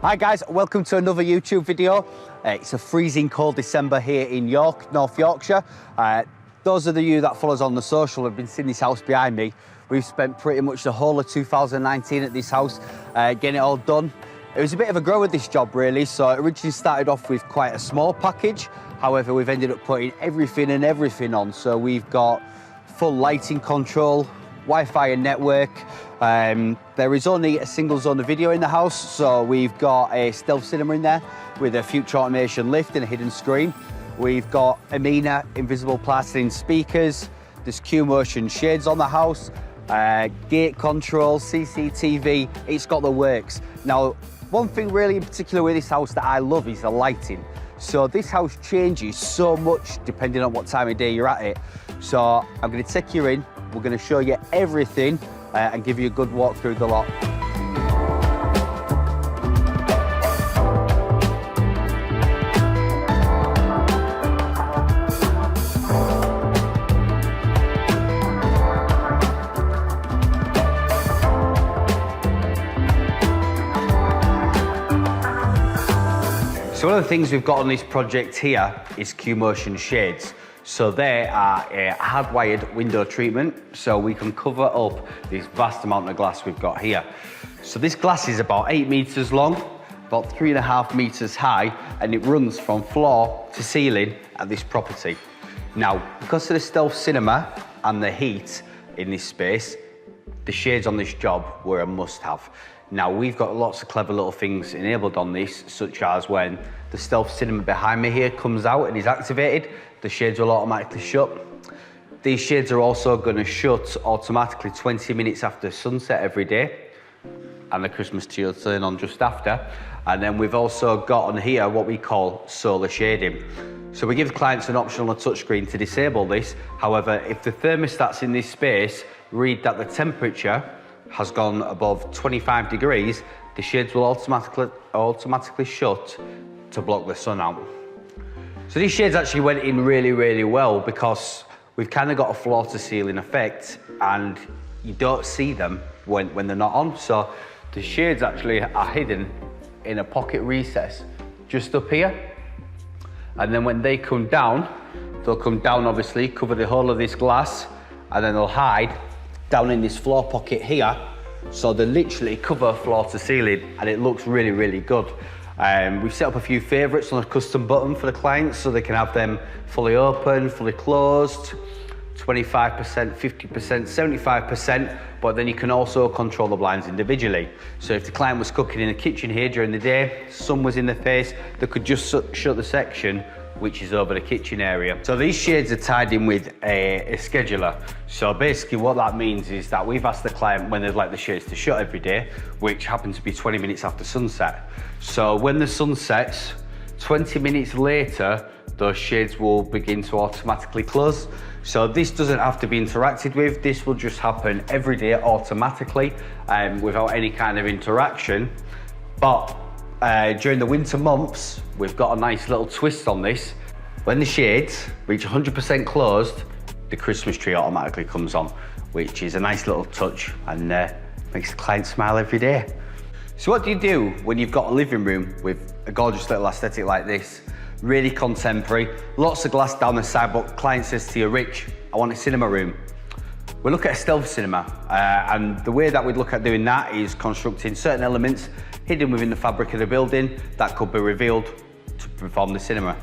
Hi guys, welcome to another YouTube video. It's a freezing cold December here in York, North Yorkshire. Those of you that follow us on the social have been seeing this house behind me. We've spent pretty much the whole of 2019 at this house, getting it all done. It was a bit of a grow with this job really, so it originally started off with quite a small package. However, we've ended up putting everything on. So we've got full lighting control, Wi-Fi and network. There is only a single zone of video in the house, so we've got a stealth cinema in there with a future automation lift and a hidden screen. We've got Amina invisible plastering speakers. There's Q-motion shades on the house, gate control, CCTV. It's got the works. Now, one thing really in particular with this house that I love is the lighting. So this house changes so much depending on what time of day you're at it. So I'm going to take you in. We're going to show you everything and give you a good walk through the lot. So one of the things we've got on this project here is Q-motion shades. So they are a hardwired window treatment, so we can cover up this vast amount of glass we've got here. So this glass is about 8 meters long, about 3.5 meters high, and it runs from floor to ceiling at this property. Now, because of the stealth cinema and the heat in this space, the shades on this job were a must-have. Now, we've got lots of clever little things enabled on this, such as when the stealth cinema behind me here comes out and is activated, the shades will automatically shut. These shades are also going to shut automatically 20 minutes after sunset every day, and the Christmas tree will turn on just after. And then we've also got on here what we call solar shading. So we give clients an option on a touchscreen to disable this. However, if the thermostats in this space read that the temperature has gone above 25 degrees, the shades will automatically shut to block the sun out. So these shades actually went in really well because we've kind of got a floor to ceiling effect and you don't see them when they're not on. So the shades actually are hidden in a pocket recess just up here. And then when they come down, they'll come down obviously, cover the whole of this glass, and then they'll hide down in this floor pocket here. So they literally cover floor to ceiling and it looks really good. We've set up a few favourites on a custom button for the clients so they can have them fully open, fully closed, 25%, 50%, 75%, but then you can also control the blinds individually. So if the client was cooking in the kitchen here during the day, sun was in their face, they could just shut the section which is over the kitchen area. So these shades are tied in with a scheduler. So basically what that means is that we've asked the client when they'd like the shades to shut every day, which happens to be 20 minutes after sunset. So when the sun sets, 20 minutes later, those shades will begin to automatically close. So this doesn't have to be interacted with. This will just happen every day automatically without any kind of interaction. But during the winter months, we've got a nice little twist on this. When the shades reach 100% closed, the Christmas tree automatically comes on, which is a nice little touch and makes the client smile every day. So what do you do when you've got a living room with a gorgeous little aesthetic like this? Really contemporary, lots of glass down the side, but client says to you, Rich, I want a cinema room. We look at a stealth cinema, and the way that we'd look at doing that is constructing certain elements hidden within the fabric of the building that could be revealed to perform the cinema.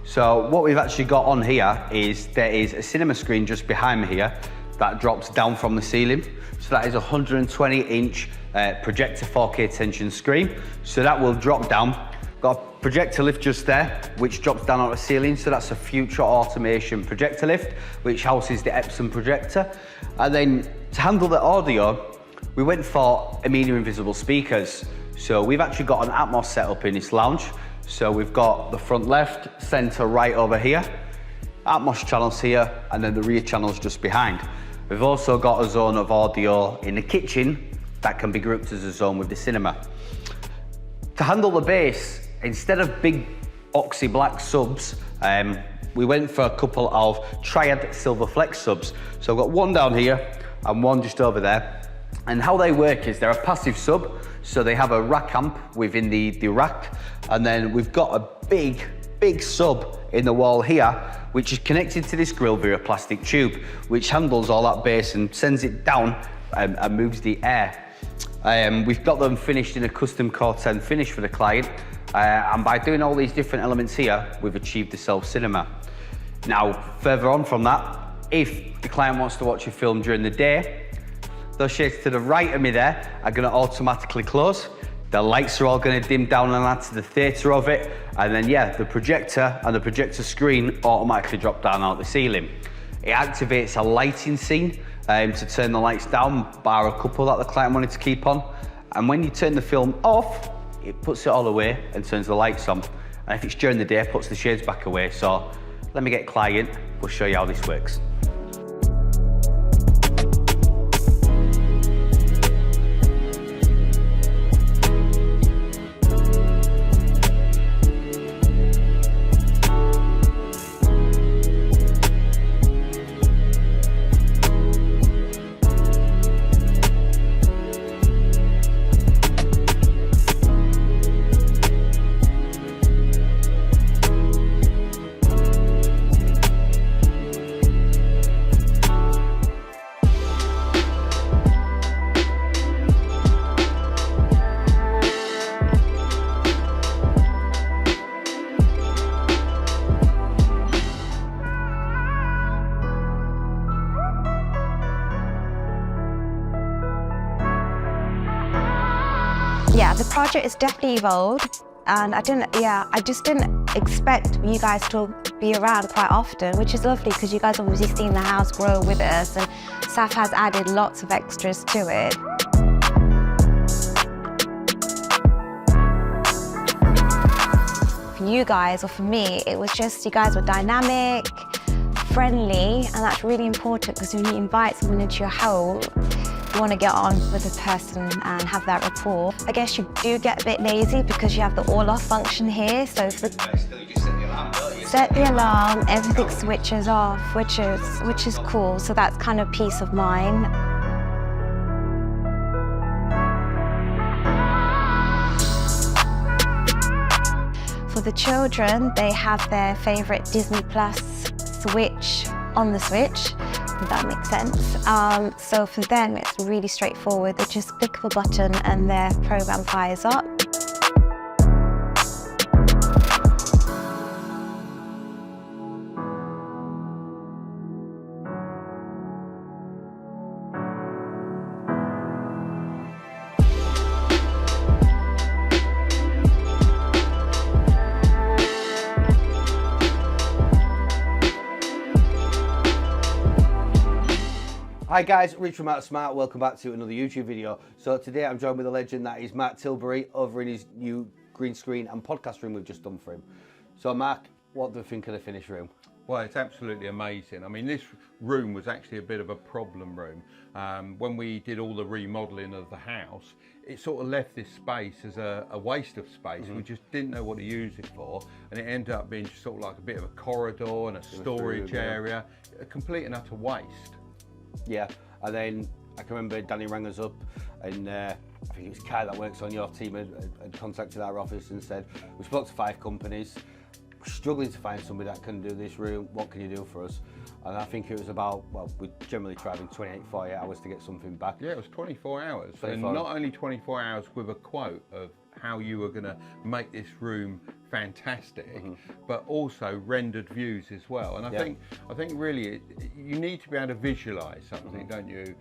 So what we've actually got on here is there is a cinema screen just behind me here that drops down from the ceiling. So that is a 120-inch projector 4K tension screen. So that will drop down. Got a projector lift just there, which drops down on the ceiling. So that's a future automation projector lift, which houses the Epson projector. And then to handle the audio, we went for Amina invisible speakers. So we've actually got an Atmos setup in this lounge. So we've got the front left, center right over here, Atmos channels here, and then the rear channels just behind. We've also got a zone of audio in the kitchen that can be grouped as a zone with the cinema. To handle the bass, instead of big boxy black subs, we went for a couple of triad silver flex subs. So I've got one down here and one just over there. And how they work is they're a passive sub, so they have a rack amp within the rack, and then we've got a big sub in the wall here, which is connected to this grill via a plastic tube, which handles all that bass and sends it down and moves the air. We've got them finished in a custom Core 10 finish for the client, and by doing all these different elements here, we've achieved the self-cinema. Now, further on from that, if the client wants to watch a film during the day, those shades to the right of me there are going to automatically close. The lights are all going to dim down and add to the theatre of it. And then, yeah, the projector and the projector screen automatically drop down out the ceiling. It activates a lighting scene to turn the lights down, bar a couple that the client wanted to keep on. And when you turn the film off, it puts it all away and turns the lights on. And if it's during the day, it puts the shades back away. So let me get client, we'll show you how this works. Yeah, the project has definitely evolved, and I just didn't expect you guys to be around quite often, which is lovely because you guys obviously seen the house grow with us, and Saf has added lots of extras to it. For you guys, or for me, it was just you guys were dynamic, friendly, and that's really important because when you invite someone into your home, you want to get on with the person and have that rapport. I guess you do get a bit lazy because you have the all-off function here. So for set the alarm, everything switches off, which is cool. So that's kind of peace of mind. For the children, they have their favorite Disney Plus Switch on the Switch, if that makes sense. So for them, it's really straightforward. They just click of a button and their program fires up. Hi guys, Rich from Out Smart. Welcome back to another YouTube video. So today I'm joined with a legend that is Mark Tilbury over in his new green screen and podcast room we've just done for him. So Mark, what do you think of the finished room? Well, it's absolutely amazing. I mean, this room was actually a bit of a problem room. When we did all the remodeling of the house, it sort of left this space as a waste of space. We just didn't know what to use it for, and it ended up being just sort of like a bit of a corridor and a storage area, a complete and utter waste. Yeah, and then I can remember Danny rang us up, and I think it was Kai that works on your team had contacted our office and said, we spoke to 5 companies, we're struggling to find somebody that can do this room, what can you do for us? And I think it was about, well, we generally try in 28, 48 hours to get something back. Yeah, it was 24 hours. 24. And not only 24 hours with a quote of how you were going to make this room fantastic, but also rendered views as well. And I think really you need to be able to visualize something, don't you,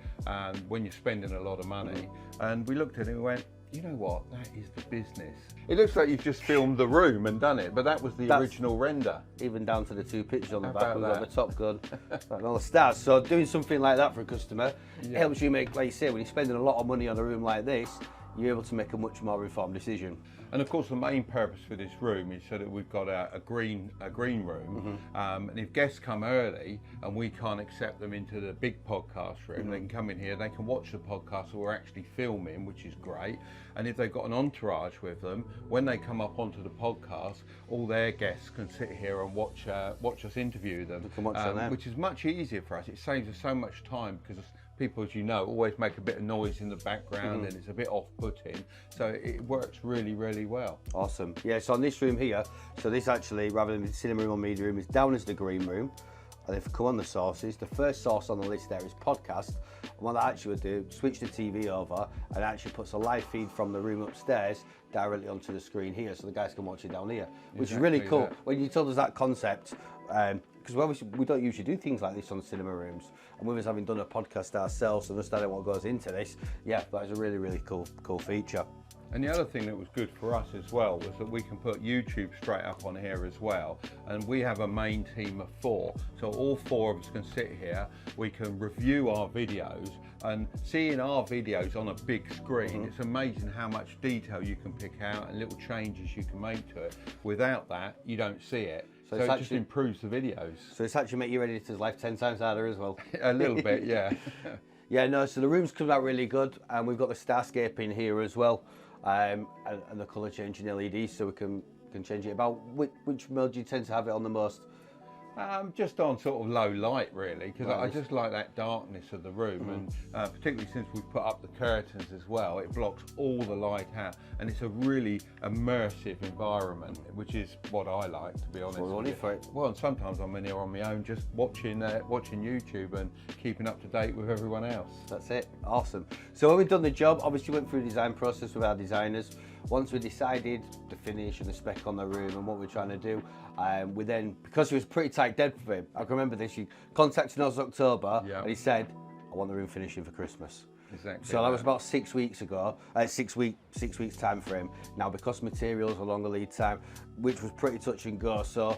when you're spending a lot of money. And we looked at it and we went, you know what, that is the business. It looks like you've just filmed the room and done it, but that was the original render. Even down to the 2 pictures on the back, we've got the Top Gun and all the stars. So doing something like that for a customer helps you make, like you say, when you're spending a lot of money on a room like this, you're able to make a much more informed decision. And of course the main purpose for this room is so that we've got a green room, and if guests come early and we can't accept them into the big podcast room, they can come in here, they can watch the podcast that we're actually filming, which is great. And if they've got an entourage with them, when they come up onto the podcast, all their guests can sit here and watch us interview them, which is much easier for us. It saves us so much time because people, as you know, always make a bit of noise in the background and it's a bit off-putting. So it works really, really well. Awesome. Yeah, so on this room here, so this actually, rather than the cinema room or media room, is down as the green room. And if we come on the sources, the first source on the list there is podcast. And what I actually would do, switch the TV over and actually puts a live feed from the room upstairs directly onto the screen here, so the guys can watch it down here, which is really cool. When you told us that concept, because we don't usually do things like this on cinema rooms, and with us having done a podcast ourselves and understanding what goes into this, yeah, that is a really, really cool feature. And the other thing that was good for us as well was that we can put YouTube straight up on here as well. And we have a main team of 4. So all 4 of us can sit here, we can review our videos, and seeing our videos on a big screen, it's amazing how much detail you can pick out and little changes you can make to it. Without that, you don't see it. So it just improves the videos. So it's actually make your editor's life 10 times harder as well. A little bit, yeah. Yeah, no, so the room's come out really good, and we've got the starscape in here as well. And the colour changing LEDs, so we can change it about. Which mode do you tend to have it on the most? Just on sort of low light, really, because I just like that darkness of the room, and particularly since we've put up the curtains as well, it blocks all the light out, and it's a really immersive environment, which is what I like, to be honest. Well, and sometimes I'm in here on my own, just watching YouTube and keeping up to date with everyone else. That's it. Awesome. So when we've done the job, obviously went through the design process with our designers. Once we decided the finish and the spec on the room and what we're trying to do, we then, because it was pretty tight dead for him, I can remember this, he contacted us in October and he said, I want the room finishing for Christmas. Exactly. So that was about 6 weeks ago, 6 weeks time frame. Now, because materials are longer lead time, which was pretty touch and go, so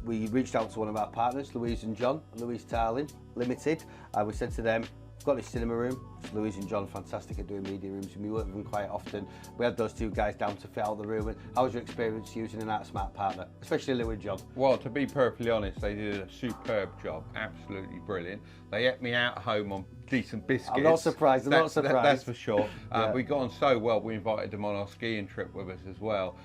we reached out to one of our partners, Louise and John, Louise Tarling Limited, and we said to them, we've got this cinema room. Louise and John, fantastic at doing media rooms, and we work with them quite often. We had those 2 guys down to fit out the room. And how was your experience using an Art Smart partner, especially Lou and John? Well, to be perfectly honest, they did a superb job, absolutely brilliant. They ate me out home on decent biscuits. I'm not surprised, that's for sure. We got on so well, we invited them on our skiing trip with us as well,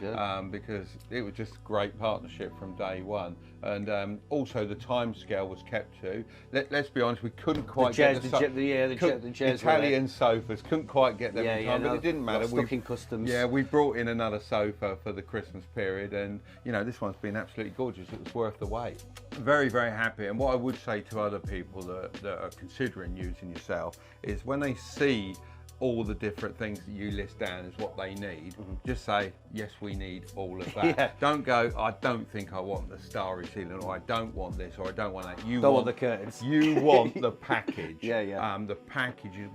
because it was just a great partnership from day one. And also the time scale was kept to. Let's be honest, we couldn't quite get the chairs. Italian sofas, couldn't quite get them in time, but it didn't matter. Stuck in customs. Yeah, we brought in another sofa for the Christmas period, and you know, this one's been absolutely gorgeous. It was worth the wait. Very, very happy. And what I would say to other people that are considering using yourself is when they see all the different things that you list down as what they need, just say, yes, we need all of that. Don't go, I don't think I want the starry ceiling, or I don't want this, or I don't want that. You don't want the curtains. You want the package. The package is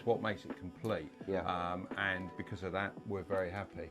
what makes it complete. And because of that, we're very happy.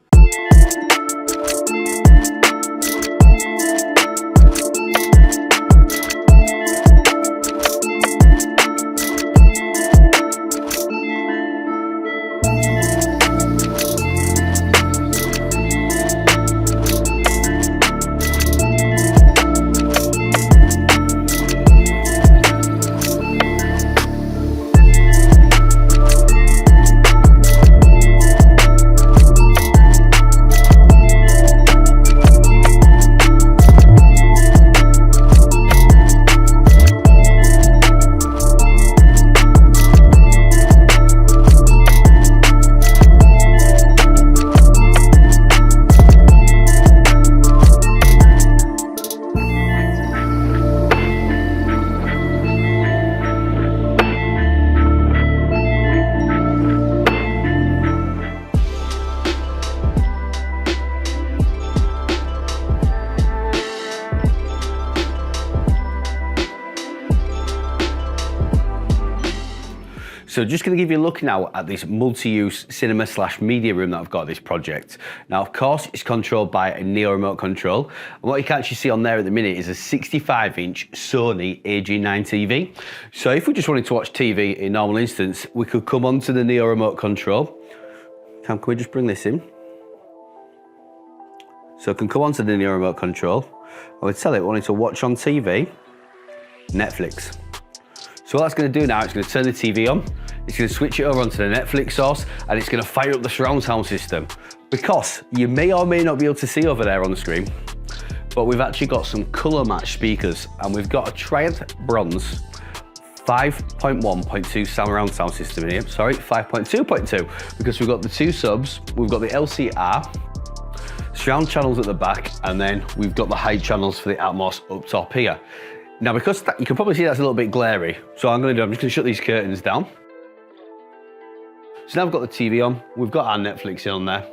So just going to give you a look now at this multi-use cinema/media room that I've got at this project. Now, of course, it's controlled by a Neo remote control. And what you can actually see on there at the minute is a 65-inch Sony AG9 TV. So if we just wanted to watch TV in normal instance, we could come onto the Neo remote control. Can we just bring this in? So I can come onto the Neo remote control. I would tell it we wanted to watch on TV, Netflix. So what that's going to do now, it's going to turn the TV on, it's going to switch it over onto the Netflix source, and it's going to fire up the surround sound system. Because you may or may not be able to see over there on the screen, but we've actually got some colour match speakers, and we've got a Triumph Bronze 5.1.2 surround sound system in here. Sorry, 5.2.2, because we've got the two subs, we've got the LCR, surround channels at the back, and then we've got the high channels for the Atmos up top here. Now, because that, you can probably see that's a little bit glary, so I'm just gonna shut these curtains down. So now we've got the TV on, we've got our Netflix on there,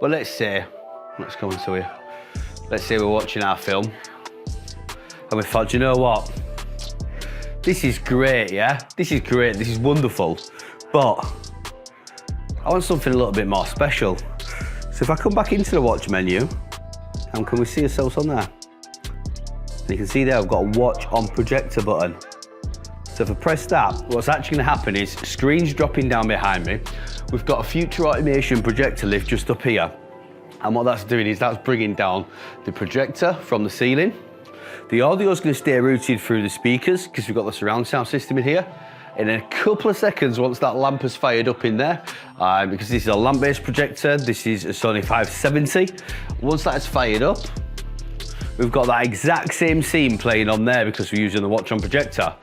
but let's go into here. Let's say we're watching our film, and we thought, you know what? This is great, yeah? This is great, this is wonderful, but I want something a little bit more special. So if I come back into the watch menu, and can we see ourselves on there? And you can see there I've got a watch on projector button. So if I press that, what's actually gonna happen is screens dropping down behind me. We've got a future automation projector lift just up here. And what that's doing is that's bringing down the projector from the ceiling. The audio is going to stay routed through the speakers because we've got the surround sound system in here. In a couple of seconds, once that lamp has fired up in there, because this is a lamp-based projector, this is a Sony 570. Once that has fired up, we've got that exact same scene playing on there because we're using the watch on projector.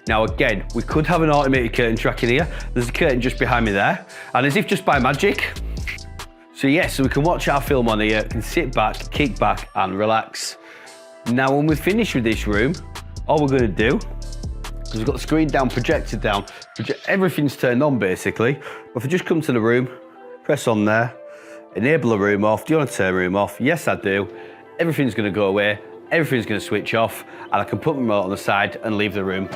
Now again, we could have an automated curtain track in here. There's a curtain just behind me there. And as if just by magic, so yes, so we can watch our film on here, can sit back, kick back and relax. Now when we're finished with this room, all we're gonna do, because we've got the screen down, projector down, everything's turned on basically. But if I just come to the room, press on there, enable the room off. Do you want to turn the room off? Yes, I do. Everything's gonna go away, everything's gonna switch off, and I can put my remote on the side and leave the room.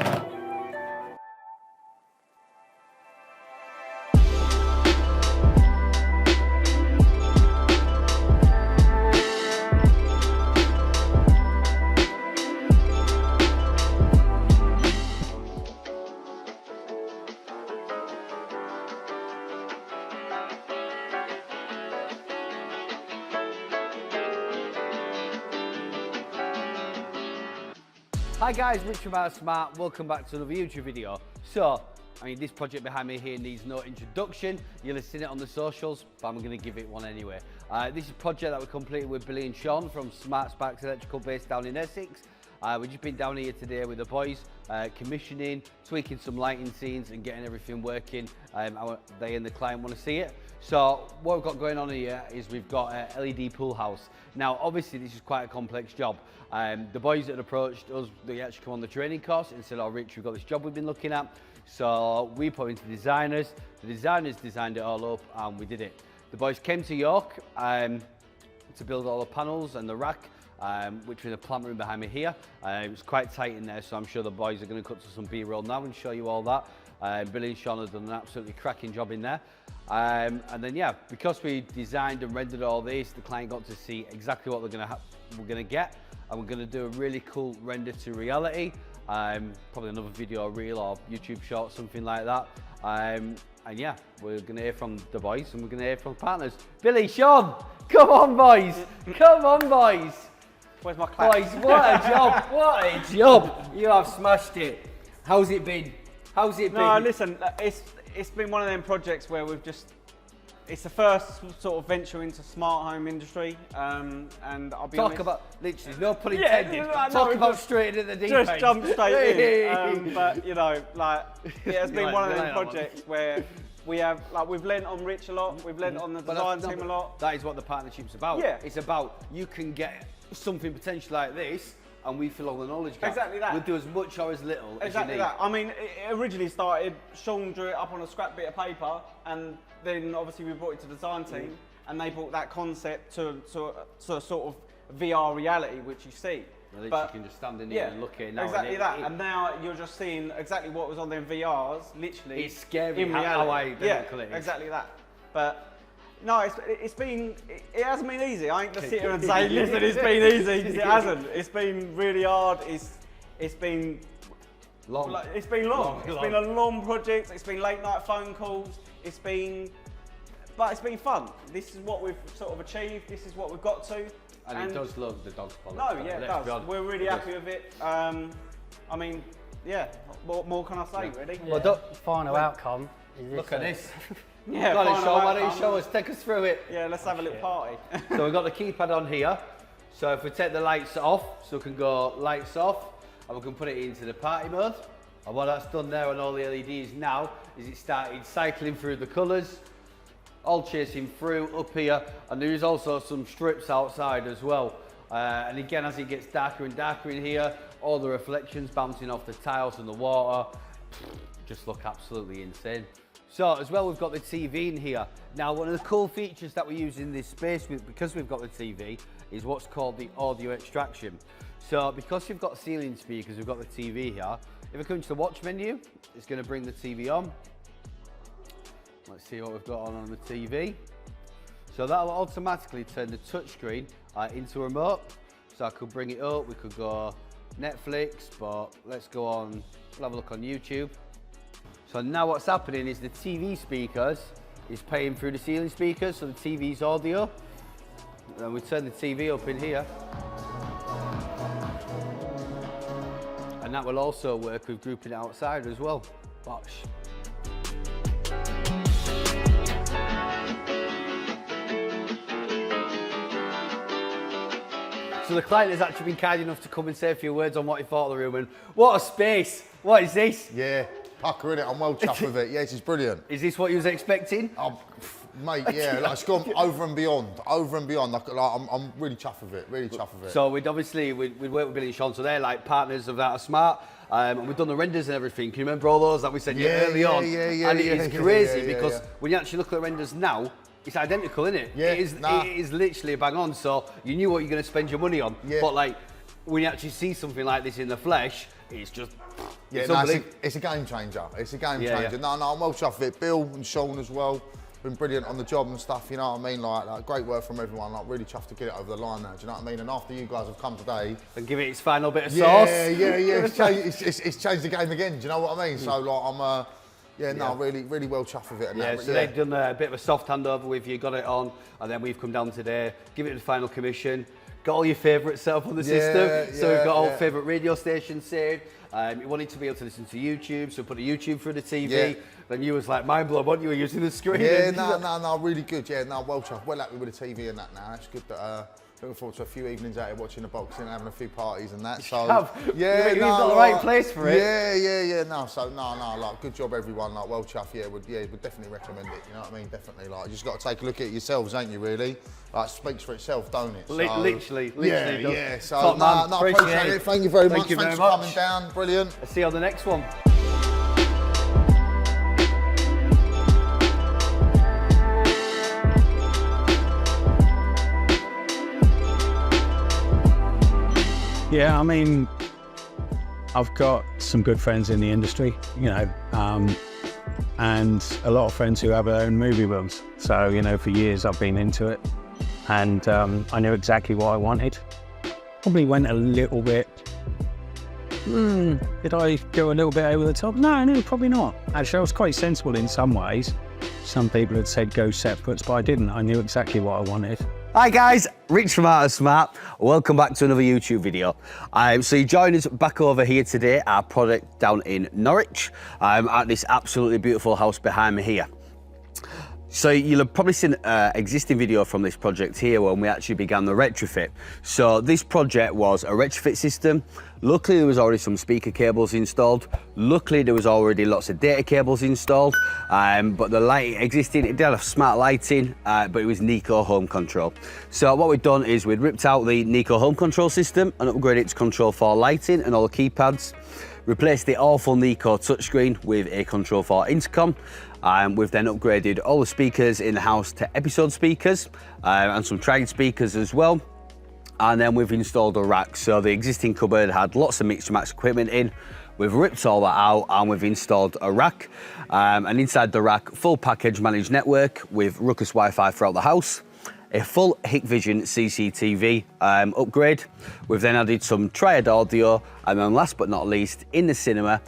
Hi guys, Rich from Smart. Welcome back to another YouTube video. So, I mean, this project behind me here needs no introduction. You'll have seen it on the socials, but I'm going to give it one anyway. This is a project that we completed with Billy and Sean from Smart Sparks Electrical based down in Essex. We've just been down here today with the boys, commissioning, tweaking some lighting scenes and getting everything working. They and the client want to see it. So what we've got going on here is we've got a LED pool house. Now, obviously this is quite a complex job. The boys that approached us, they actually come on the training course and said, oh Rich, we've got this job we've been looking at. So we put it into designers. The designers designed it all up and we did it. The boys came to York to build all the panels and the rack, which are in the plant room behind me here. It was quite tight in there, so I'm sure the boys are going to cut to some B-roll now and show you all that. Billy and Sean have done an absolutely cracking job in there. And then yeah, because we designed and rendered all this, the client got to see exactly what we're going to get, and we're going to do a really cool render to reality. Probably another video reel or YouTube short, something like that. And yeah, we're going to hear from the boys and we're going to hear from partners. Billy, Sean, come on boys, come on boys. Where's my clap? Boys, what a job, what a job. You have smashed it. How's it been? How's it been? No, listen, it's been one of them projects where we've just, it's the first sort of venture into smart home industry, and I'll be honest. Talk about, literally, no pun intended, yeah, talk about straight into the deep end. Just jump straight in, but you know, like, it has been one of them projects where we have, like, we've lent on Rich a lot, we've lent on the design team a lot. That is what the partnership's about. Yeah. It's about, you can get something potential like this, and we fill all the knowledge gap. Exactly that. We'll do as much or as little as you Exactly need. that. I mean, it originally started, Sean drew it up on a scrap bit of paper, and then obviously we brought it to the design team, and they brought that concept to a sort of VR reality, which you see. At least you can just stand in here and look at it now. Exactly that. And now you're just seeing exactly what was on them VRs, literally. It's scary in how reality. identical it is. Exactly that. But no, it hasn't been easy. I ain't gonna sit here and say, listen, it's been easy, because it hasn't. It's been really hard. It's been long. It's been long. It's been a long project. It's been late night phone calls. But it's been fun. This is what we've sort of achieved. This is what we've got to. And it does look the dog's quality. No, yeah, it does. We're really happy with it. I mean, yeah, what more can I say, really? Yeah. Well, final outcome is this. Look at this. Yeah, Go on, Sean, why don't you show us, take us through it. Yeah, let's have a little party. So we've got the keypad on here. So if we take the lights off, so we can go lights off, and we can put it into the party mode. And what that's done there on all the LEDs now is it started cycling through the colours, all chasing through up here, and there is also some strips outside as well. And again, as it gets darker and darker in here, all the reflections bouncing off the tiles and the water just look absolutely insane. So as well, we've got the TV in here. Now, one of the cool features that we use in this space, because we've got the TV, is what's called the audio extraction. So because you've got ceiling speakers, we've got the TV here. If I come to the watch menu, it's going to bring the TV on. Let's see what we've got on the TV. So that'll automatically turn the touchscreen into a remote. So I could bring it up, we could go Netflix, but let's go on, we'll have a look on YouTube. So now what's happening is the TV speakers is playing through the ceiling speakers, so the TV's audio. And we turn the TV up in here. And that will also work with grouping it outside as well. Bosh. So the client has actually been kind enough to come and say a few words on what he thought of the room, and what a space! What is this? Yeah, pucker in it. I'm well chuffed with it. Yeah, this is brilliant. Is this what you was expecting? Mate, yeah, like, it's gone over and beyond, Like I'm really chuffed with it, really chuffed with it. So we'd obviously, we'd work with Billy and Sean, so they're like partners of That Are Smart, and we've done the renders and everything. Can you remember all those that we said early on? Yeah, and it's crazy because when you actually look at the renders now, it's identical, isn't it? Yeah, it is literally a bang on, so you knew what you're going to spend your money on. Yeah. But like, when you actually see something like this in the flesh, it's just, yeah, it's a game changer. It's a game changer. No, I'm well chuffed with it. Bill and Sean as well, been brilliant on the job and stuff, you know what I mean? Like great work from everyone, like really chuffed to get it over the line now, do you know what I mean? And after you guys have come today... And give it its final bit of sauce. Yeah, it's changed the game again, do you know what I mean? So like, I'm, really well chuffed with it. Yeah, so they've done a bit of a soft handover with you, got it on, and then we've come down today, give it the final commission, got all your favourites set up on the system. So we've got all favourite radio stations saved. You wanted to be able to listen to YouTube, so put a YouTube through the TV. Yeah. Then you was like mind blown, weren't you? Were using the screen. Yeah, no, really good. Yeah, no, well chuffed. Well happy with the TV and that now. It's good that. Looking forward to a few evenings out here watching the boxing and having a few parties and that. So you've got the right place for it. Yeah. No, like good job everyone. Like well chuffed. Yeah, would definitely recommend it. You know what I mean? Definitely. Like you just got to take a look at it yourselves, ain't you? Really? Like it speaks for itself, don't it? So, literally. Yeah. So top man, appreciate it. Thank you very much. Thanks for coming down. Brilliant. I'll see you on the next one. Yeah, I mean, I've got some good friends in the industry, you know, and a lot of friends who have their own movie rooms. So, you know, for years I've been into it, and I knew exactly what I wanted. Probably went a little bit, did I go a little bit over the top? No, probably not. Actually, I was quite sensible in some ways. Some people had said go separate, but I didn't. I knew exactly what I wanted. Hi guys, Rich from That Are Smart. Welcome back to another YouTube video. So you joined us back over here today, our project down in Norwich, at this absolutely beautiful house behind me here. So you'll have probably seen an existing video from this project here when we actually began the retrofit. So this project was a retrofit system. Luckily there was already some speaker cables installed. Luckily there was already lots of data cables installed. But the light existing, it did have smart lighting, but it was Nico home control. So what we've done is we'd ripped out the Nico home control system and upgraded it to Control4 lighting and all the keypads. Replaced the awful Nico touchscreen with a Control4 intercom. We've then upgraded all the speakers in the house to episode speakers and some tried speakers as well. And then we've installed a rack. So the existing cupboard had lots of mix and match equipment in. We've ripped all that out and we've installed a rack. And inside the rack, full package managed network with Ruckus Wi-Fi throughout the house. A full Hikvision CCTV upgrade. We've then added some Triad audio, and then last but not least, in the cinema,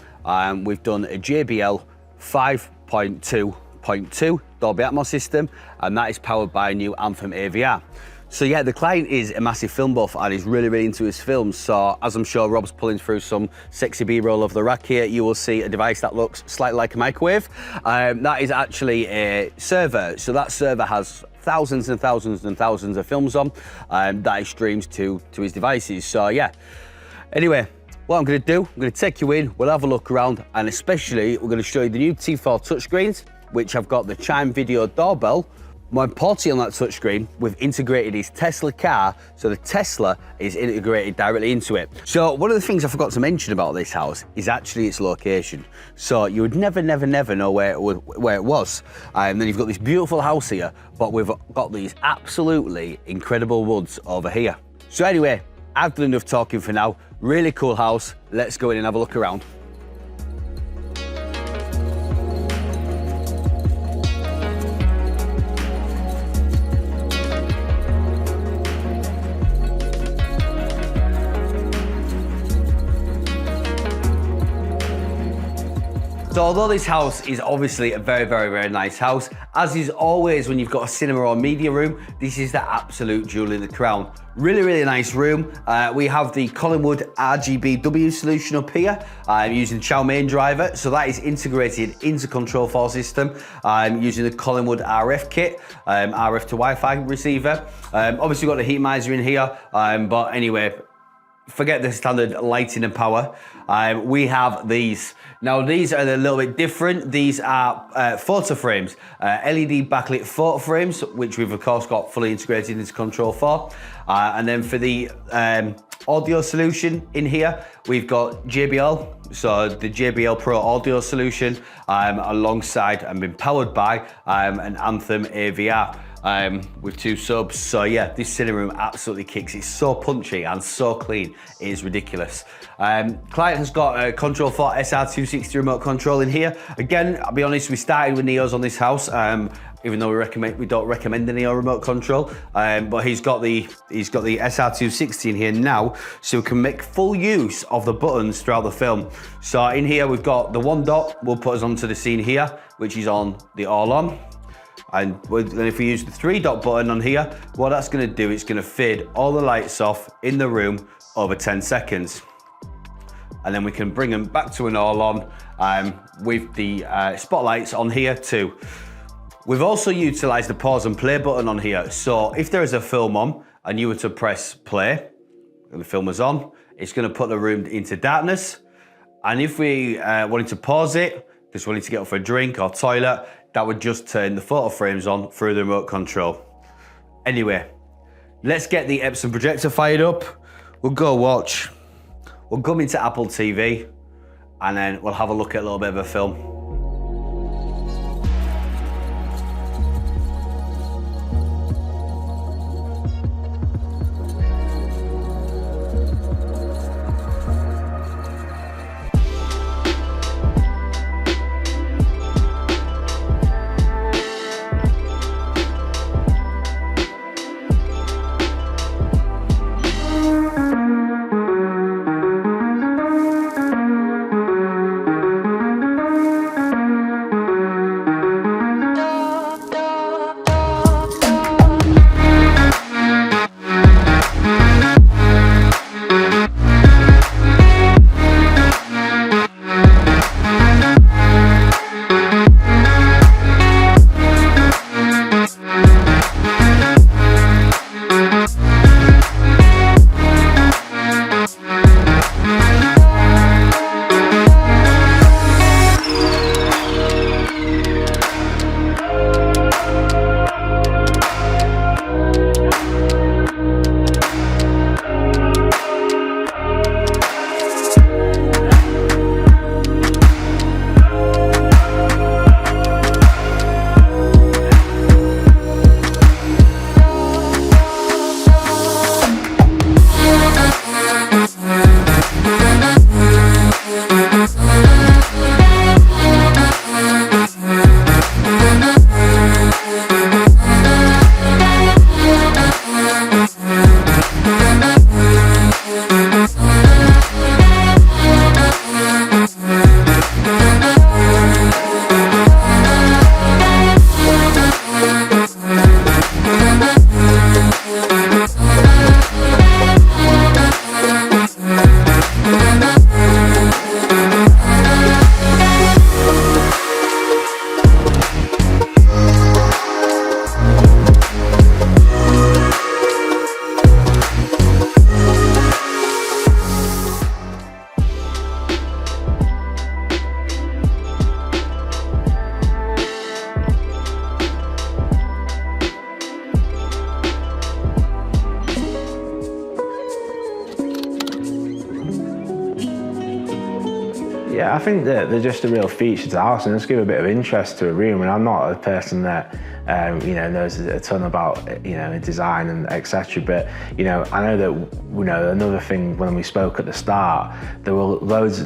we've done a JBL 5.2.2 Dolby Atmos system, and that is powered by a new Anthem AVR. So yeah, the client is a massive film buff and is really into his films. So as I'm sure Rob's pulling through some sexy B-roll of the rack here, you will see a device that looks slightly like a microwave. That is actually a server. So that server has thousands and thousands and thousands of films on that he streams to his devices. So yeah. Anyway, what I'm going to do, I'm going to take you in, we'll have a look around, and especially we're going to show you the new T4 touchscreens, which have got the Chime video doorbell. More importantly on that touchscreen, we've integrated his Tesla car, so the Tesla is integrated directly into it. So one of the things I forgot to mention about this house is actually its location. So you would never know where it was. And then you've got this beautiful house here, but we've got these absolutely incredible woods over here. So anyway, I've done enough talking for now. Really cool house. Let's go in and have a look around. So although this house is obviously a very nice house, as is always when you've got a cinema or media room, this is the absolute jewel in the crown. Really nice room. We have the Collingwood RGBW solution up here using Chow main driver. So that is integrated into Control4 system using the Collingwood RF kit, RF to Wi-Fi receiver. Obviously we've got the heat miser in here, but anyway, forget the standard lighting and power. We have these. Now these are a little bit different. These are photo frames, LED backlit photo frames, which we've of course got fully integrated into Control4. And then for the audio solution in here, we've got JBL. So the JBL Pro audio solution alongside and been powered by an Anthem AVR. With 2 subs. So yeah, this cinema room absolutely kicks. It's so punchy and so clean, it is ridiculous. Client has got a Control4 SR260 remote control in here. Again, I'll be honest, we started with Neos on this house, even though we don't recommend the Neo remote control, but he's got the SR260 in here now, so we can make full use of the buttons throughout the film. So in here we've got the 1 dot, will put us onto the scene here, which is on the all on. And then if we use the 3 dot button on here, what that's gonna do, it's gonna fade all the lights off in the room over 10 seconds. And then we can bring them back to an all on with the spotlights on here too. We've also utilized the pause and play button on here. So if there is a film on and you were to press play, and the film is on, it's gonna put the room into darkness. And if we wanted to pause it, just wanted to get up for a drink or toilet, that would just turn the photo frames on through the remote control. Anyway, let's get the Epson projector fired up. We'll go watch. We'll come into Apple TV and then we'll have a look at a little bit of a film. Yeah, I think that they're just a real feature to the house and just give a bit of interest to a room. And I'm not a person that, you know, knows a ton about, you know, design and etc. But, you know, I know that, you know, another thing when we spoke at the start, there were loads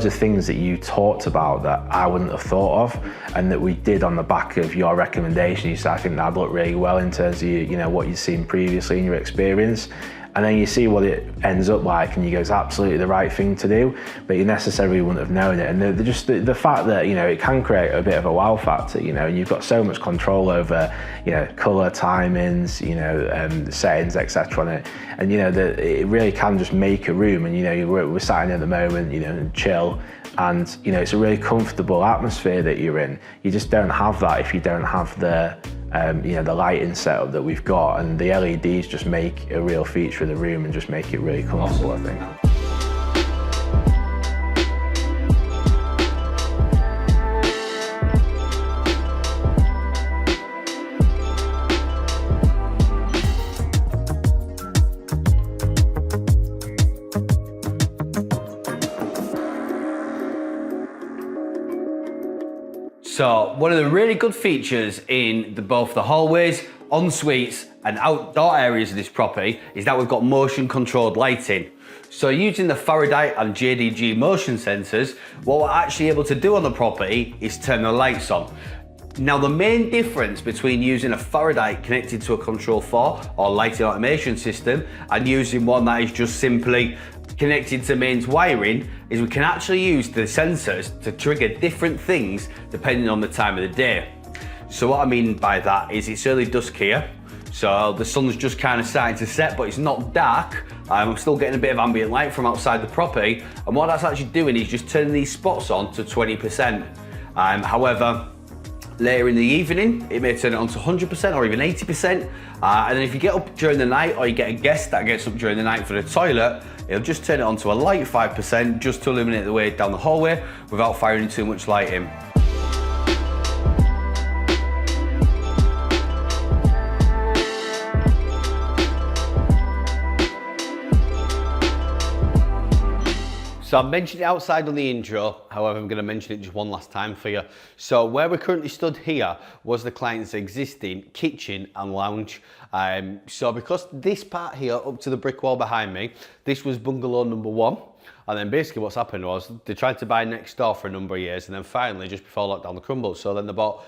of things that you talked about that I wouldn't have thought of, and that we did on the back of your recommendation. You said, I think that'd look really well in terms of, you know, what you've seen previously in your experience. And then you see what it ends up like, and you go, it's absolutely the right thing to do, but you necessarily wouldn't have known it. And the fact that, you know, it can create a bit of a wow factor, you know, and you've got so much control over, you know, colour, timings, you know, settings, etc. on it. And, you know, it really can just make a room. And, you know, we're sat in at the moment, you know, and chill. And, you know, it's a really comfortable atmosphere that you're in. You just don't have that if you don't have the, you know, the lighting setup that we've got, and the LEDs just make a real feature of the room and just make it really comfortable, I think. So one of the really good features in both the hallways, en-suites and outdoor areas of this property is that we've got motion controlled lighting. So using the Faraday and JDG motion sensors, what we're actually able to do on the property is turn the lights on. Now the main difference between using a Faraday connected to a Control4 or lighting automation system and using one that is just simply connected to mains wiring is we can actually use the sensors to trigger different things depending on the time of the day. So what I mean by that is it's early dusk here, so the sun's just kind of starting to set, but it's not dark. I'm still getting a bit of ambient light from outside the property, and what that's actually doing is just turning these spots on to 20%. However, later in the evening, it may turn it on to 100% or even 80%. And then if you get up during the night, or you get a guest that gets up during the night for the toilet, it'll just turn it on to a light 5% just to illuminate the way down the hallway without firing too much light in. So I mentioned it outside on the intro, however I'm going to mention it just one last time for you. So where we're currently stood here was the client's existing kitchen and lounge. So because this part here up to the brick wall behind me, this was bungalow number 1. And then basically what's happened was they tried to buy next door for a number of years, and then finally just before lockdown they crumbled. So then they bought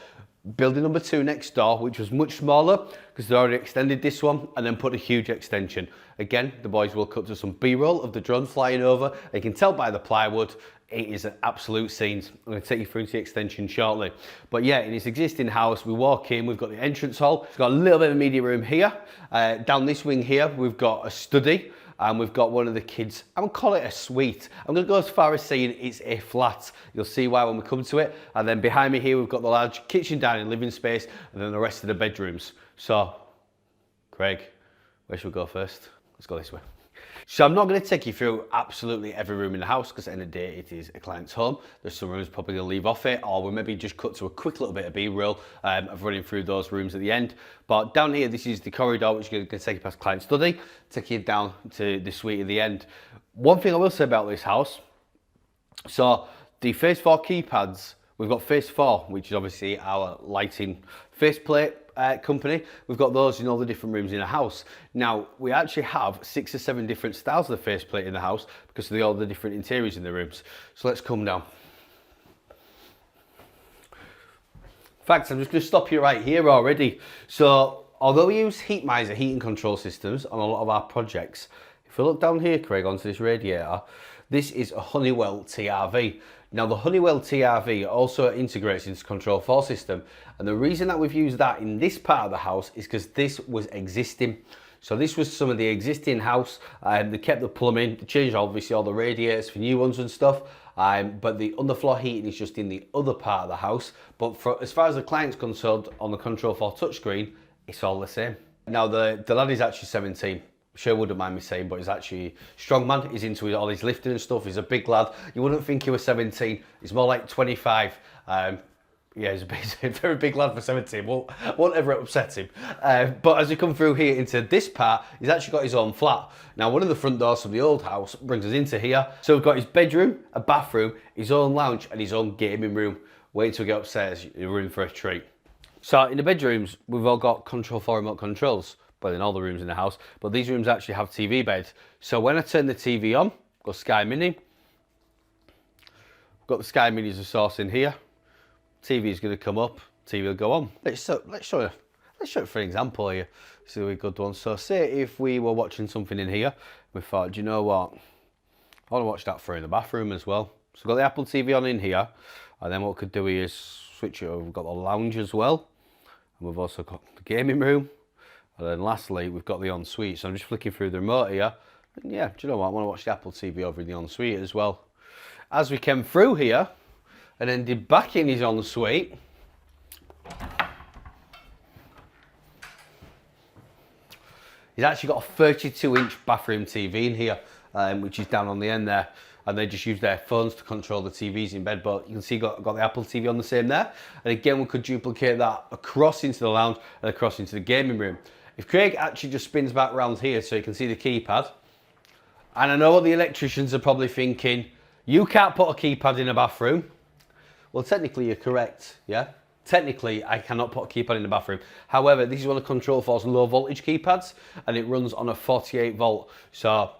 building number 2 next door, which was much smaller because they already extended this one, and then put a huge extension. Again, the boys will cut to some B-roll of the drone flying over. You can tell by the plywood, it is an absolute scene. I'm going to take you through to the extension shortly. But yeah, in this existing house, we walk in, we've got the entrance hall. It's got a little bit of a media room here. Down this wing here, we've got a study. And we've got one of the kids, I would call it a suite. I'm gonna go as far as saying it's a flat. You'll see why when we come to it. And then behind me here, we've got the large kitchen, dining, living space, and then the rest of the bedrooms. So, Craig, where should we go first? Let's go this way. So I'm not going to take you through absolutely every room in the house, because at the end of the day it is a client's home. There's some rooms probably going to leave off it, or we'll maybe just cut to a quick little bit of B-roll of running through those rooms at the end. But down here, this is the corridor, which is going to take you past client study, take you down to the suite at the end. One thing I will say about this house, so the Phase 4 keypads, we've got Phase 4, which is obviously our lighting faceplate company. We've got those in all the different rooms in a house. Now, we actually have 6 or 7 different styles of the faceplate in the house because of all the different interiors in the rooms. So let's come down. In fact, I'm just going to stop you right here already. So, although we use heat miser heating control systems on a lot of our projects, if we look down here, Craig, onto this radiator, this is a Honeywell TRV. Now the Honeywell TRV also integrates into Control4 system, and the reason that we've used that in this part of the house is because this was existing. So this was some of the existing house, they kept the plumbing, they changed obviously all the radiators for new ones and stuff, but the underfloor heating is just in the other part of the house. But as far as the client's concerned, on the Control4 touchscreen, it's all the same. Now the lad is actually 17. Sure wouldn't mind me saying, but he's actually strong man. He's into all his lifting and stuff. He's a big lad. You wouldn't think he was 17. He's more like 25. Yeah, he's a very big lad for 17. Won't ever upset him. But as we come through here into this part, he's actually got his own flat. Now, one of the front doors from the old house brings us into here. So we've got his bedroom, a bathroom, his own lounge, and his own gaming room. Wait until we get upstairs, you're in for a treat. So in the bedrooms, we've all got Control4 remote controls, but in all the rooms in the house. But these rooms actually have TV beds. So when I turn the TV on, go Sky Mini. We've got the Sky Mini as a source in here. TV is going to come up, TV will go on. Let's show it for an example here. See a good one. So say if we were watching something in here, we thought, do you know what? I want to watch that through in the bathroom as well. So we've got the Apple TV on in here, and then what we could do is switch it over. We've got the lounge as well, and we've also got the gaming room, and then lastly we've got the ensuite. So I'm just flicking through the remote here, and yeah, do you know what? I want to watch the Apple TV over in the ensuite as well. As we came through here, and ended back in his ensuite. He's actually got a 32-inch bathroom TV in here, which is down on the end there. And they just use their phones to control the TVs in bed. But you can see got the Apple TV on the same there. And again, we could duplicate that across into the lounge and across into the gaming room. If Craig actually just spins back around here so you can see the keypad. And I know what the electricians are probably thinking, you can't put a keypad in a bathroom. Well, technically you're correct, yeah? Technically, I cannot put a keypad in the bathroom. However, this is one of Control4's low voltage keypads, and it runs on a 48 volt. So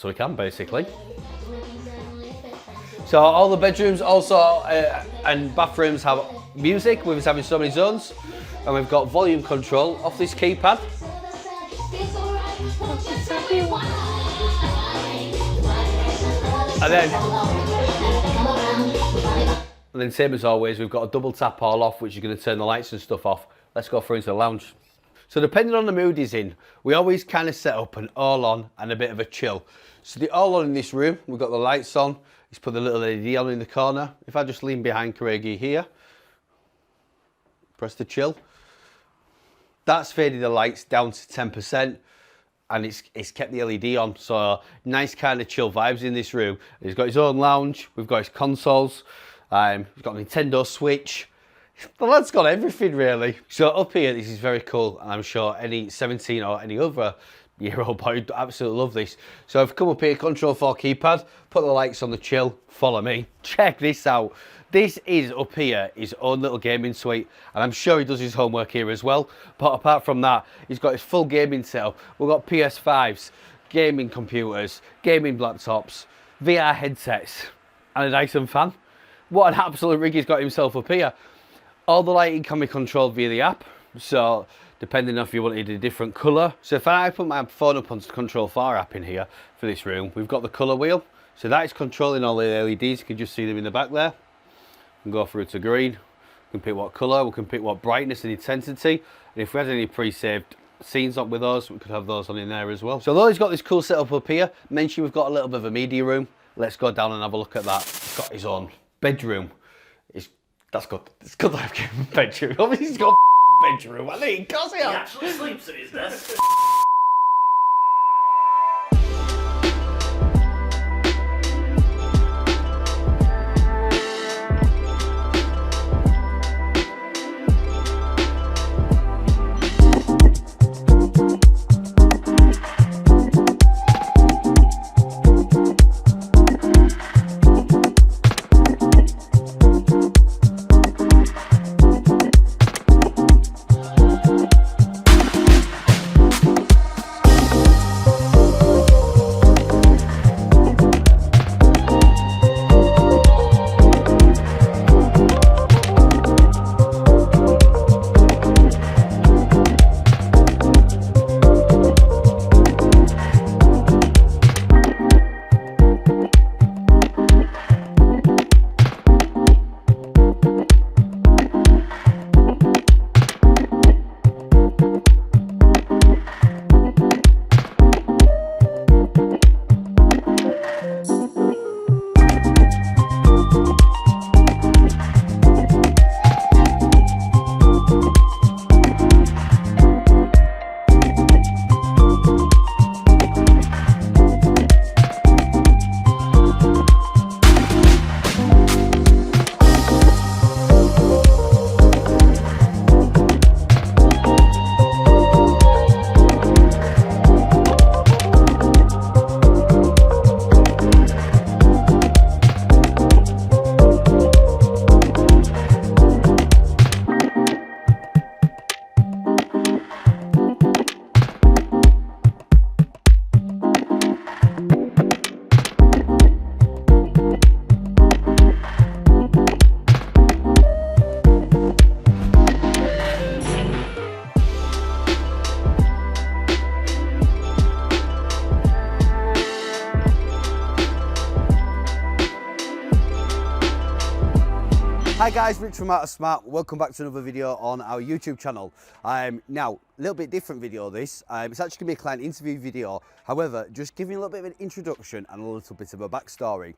we can basically. So all the bedrooms also and bathrooms have music, with us having so many zones, and we've got volume control off this keypad. And then same as always, we've got a double tap all off, which is going to turn the lights and stuff off. Let's go through into the lounge. So depending on the mood he's in, we always kind of set up an all on and a bit of a chill. So the all on in this room, we've got the lights on. He's put the little LED on in the corner. If I just lean behind Craigie here, press the chill. That's faded the lights down to 10%. And it's kept the LED on, so nice kind of chill vibes in this room. He's got his own lounge, we've got his consoles, he's got a Nintendo Switch. The lad's got everything really. So up here, this is very cool, and I'm sure any 17 or any other year-old boy would absolutely love this. So I've come up here, Control4 keypad, put the lights on the chill, follow me. Check this out. This is up here his own little gaming suite, and I'm sure he does his homework here as well. But apart from that, he's got his full gaming setup. We've got PS5s, gaming computers, gaming laptops, VR headsets, and a Dyson fan. What an absolute rig he's got himself up here. All the lighting can be controlled via the app, so depending on if you wanted a different colour. So if I put my phone up onto the Control4 app in here for this room, we've got the colour wheel. So that is controlling all the LEDs. You can just see them in the back there. We can go through to green. We can pick what colour, we can pick what brightness and intensity. And if we had any pre-saved scenes up with those, we could have those on in there as well. So although he's got this cool setup up here, mention we've got a little bit of a media room. Let's go down and have a look at that. He's got his own bedroom. That's good. It's good that I've given him a bedroom. Obviously he's got a bedroom. I think, because he actually sleeps at his desk. Hi guys, Rich from Art of Smart. Welcome back to another video on our YouTube channel. Now, a little bit different video this. It's actually gonna be a client interview video. However, just giving you a little bit of an introduction and a little bit of a backstory.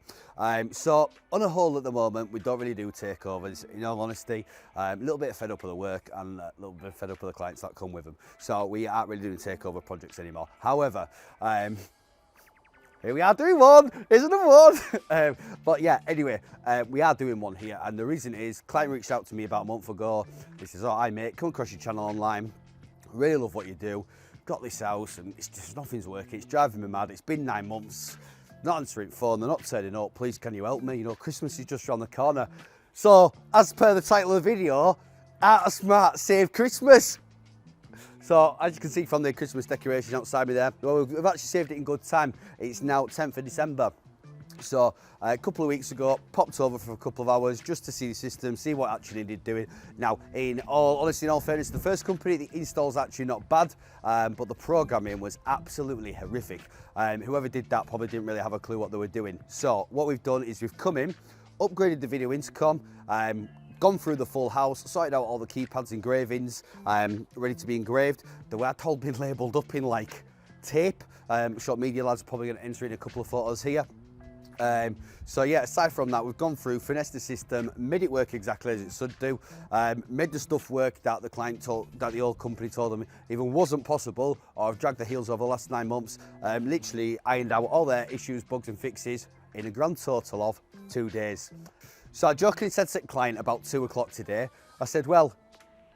So, on a whole at the moment, we don't really do takeovers, in all honesty. A little bit fed up of the work and a little bit fed up of the clients that come with them. So, we aren't really doing takeover projects anymore. However, here we are doing one, there's another one. But yeah, anyway, we are doing one here, and the reason is, client reached out to me about a month ago. He says, oh, hi mate, come across your channel online, really love what you do, got this house and it's just nothing's working, it's driving me mad, it's been 9 months, not answering phone, they're not turning up, please can you help me, you know, Christmas is just around the corner. So, as per the title of the video, Art of Smart Save Christmas. So, as you can see from the Christmas decoration outside me there, well, we've actually saved it in good time. It's now 10th of December. So, a couple of weeks ago, popped over for a couple of hours just to see the system, see what actually needed doing. Now, in all honesty, in all fairness, the first company, the install's actually not bad, but the programming was absolutely horrific. Whoever did that probably didn't really have a clue what they were doing. So, what we've done is we've come in, upgraded the video intercom, gone through the full house, sorted out all the keypads, engravings, ready to be engraved. They were told been labelled up in like tape. Short media lads are probably going to enter in a couple of photos here. So yeah, aside from that, we've gone through, finessed the system, made it work exactly as it should do, made the stuff work that the client told, that the old company told them even wasn't possible, or have dragged their heels over the last 9 months. Literally ironed out all their issues, bugs and fixes in a grand total of 2 days. So I jokingly said to the client about 2 o'clock today, I said, well,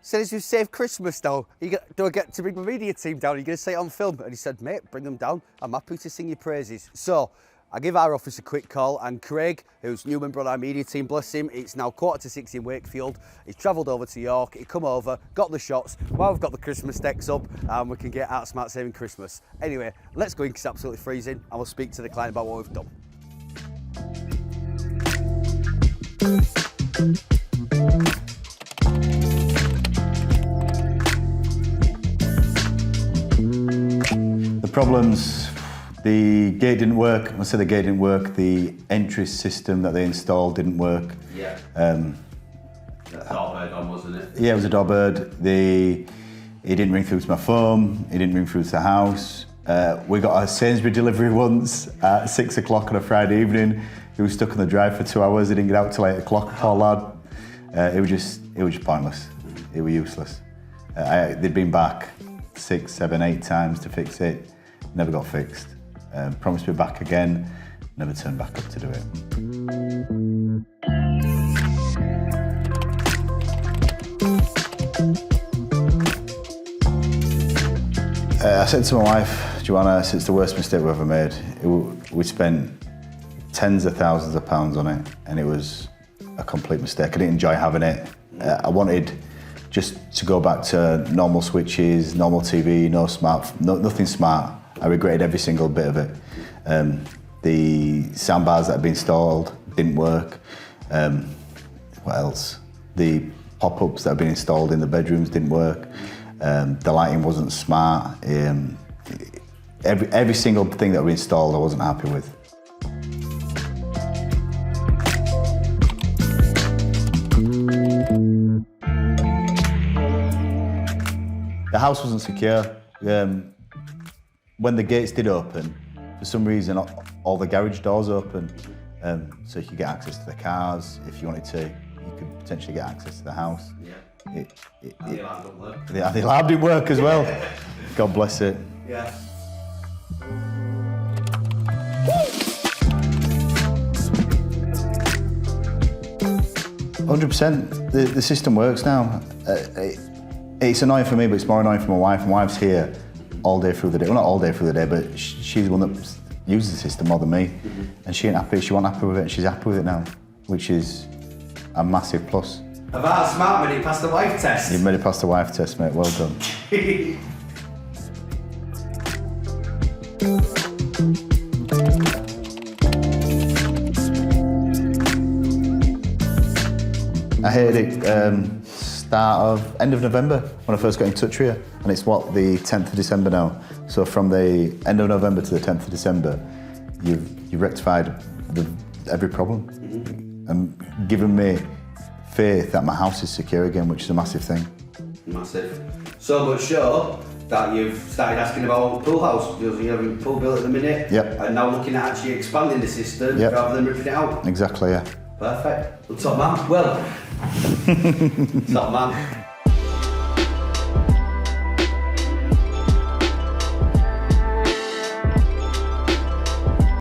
since you've saved Christmas though, do I get to bring my media team down? Are you going to say it on film? And he said, mate, bring them down. I'm happy to sing your praises. So I give our office a quick call, and Craig, who's new member of our media team, bless him, it's now 5:45 in Wakefield. He's travelled over to York, he come over, got the shots, while we've got the Christmas decks up, and we can get Art of Smart saving Christmas. Anyway, let's go in because it's absolutely freezing, and we'll speak to the client about what we've done. The problems, the gate didn't work. I say the gate didn't work, the entry system that they installed didn't work. Yeah. That doorbird on, wasn't it? Yeah, it was a doorbird. It didn't ring through to my phone, it didn't ring through to the house. We got a Sainsbury delivery once at 6 o'clock on a Friday evening. He was stuck on the drive for 2 hours. He didn't get out till 8 o'clock, poor lad. It was just pointless. It was useless. They'd been back 6, 7, 8 times to fix it. Never got fixed. Promised to be back again. Never turned back up to do it. I said to my wife, Joanna, it's the worst mistake we've ever made. We spent tens of thousands of pounds on it, and it was a complete mistake. I didn't enjoy having it. I wanted just to go back to normal switches, normal TV, nothing smart. I regretted every single bit of it. The soundbars that had been installed didn't work. What else? The pop-ups that had been installed in the bedrooms didn't work. The lighting wasn't smart. Every single thing that we installed I wasn't happy with. The house wasn't secure. When the gates did open, for some reason all the garage doors open, so you could get access to the cars. If you wanted to, you could potentially get access to the house. Yeah. And the alarm didn't work. The alarm didn't work as well. God bless it. Yeah. 100%. The system works now. It's annoying for me, but it's more annoying for my wife. My wife's here all day through the day. Well, not all day through the day, but she's the one that uses the system more than me. And she ain't happy. She wasn't happy with it. She's happy with it now, which is a massive plus. Have Art of Smart made it past the wife test? You've made it past the wife test, mate. Well done. I heard it end of November when I first got in touch with you, and it's the 10th of December now. So from the end of November to the 10th of December, you've rectified every problem and given me faith that my house is secure again, which is a massive thing. Massive. So much so that you've started asking about pool house. You have a pool built at the minute. Yep. And now looking at actually expanding the system Yep. rather than ripping it out. Exactly, yeah. Perfect. Well, top man. Well, top man.